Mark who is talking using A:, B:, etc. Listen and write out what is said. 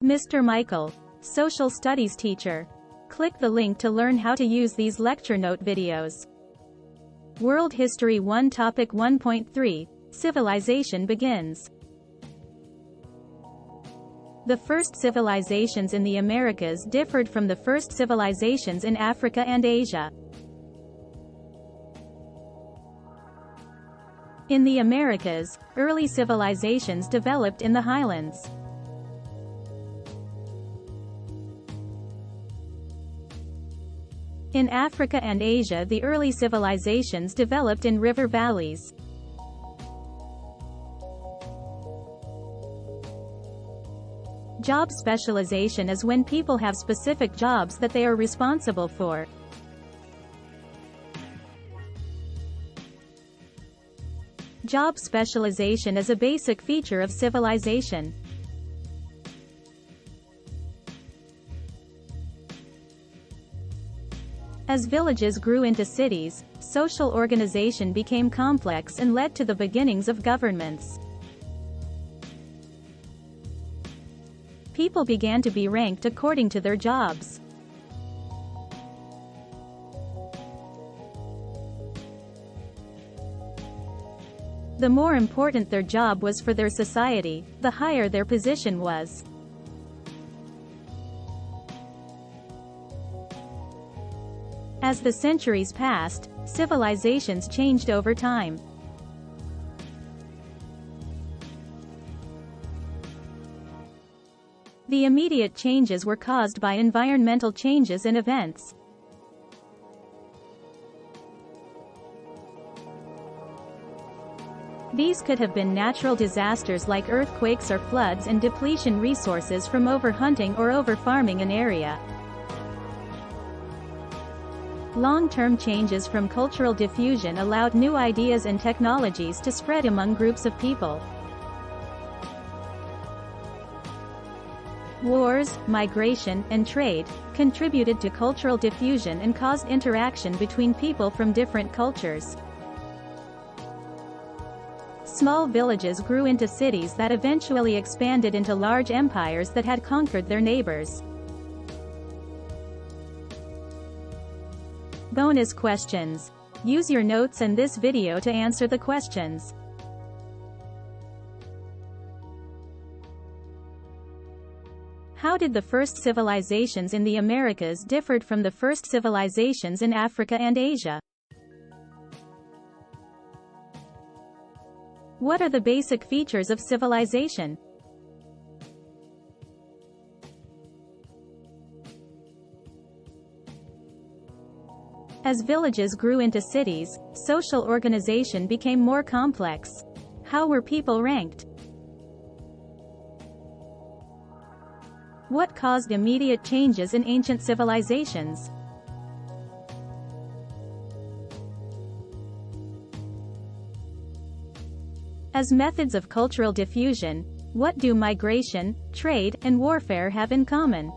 A: Mr. Michael, social studies teacher. Click the link to learn how to use these lecture note videos. World History 1 Topic 1.3 Civilization begins. The first civilizations in the Americas differed from the first civilizations in Africa and Asia. In the Americas, early civilizations developed in the highlands. In Africa and Asia, the early civilizations developed in river valleys. Job specialization is when people have specific jobs that they are responsible for. Job specialization is a basic feature of civilization. As villages grew into cities, social organization became complex and led to the beginnings of governments. People began to be ranked according to their jobs. The more important their job was for their society, the higher their position was. As the centuries passed, civilizations changed over time. The immediate changes were caused by environmental changes and events. These could have been natural disasters like earthquakes or floods and depletion resources from overhunting or overfarming an area. Long-term changes from cultural diffusion allowed new ideas and technologies to spread among groups of people. Wars, migration, and trade contributed to cultural diffusion and caused interaction between people from different cultures. Small villages grew into cities that eventually expanded into large empires that had conquered their neighbors. Bonus questions. Use your notes and this video to answer the questions. How did the first civilizations in the Americas differ from the first civilizations in Africa and Asia? What are the basic features of civilization? As villages grew into cities, social organization became more complex. How were people ranked? What caused immediate changes in ancient civilizations? As methods of cultural diffusion, what do migration, trade, and warfare have in common?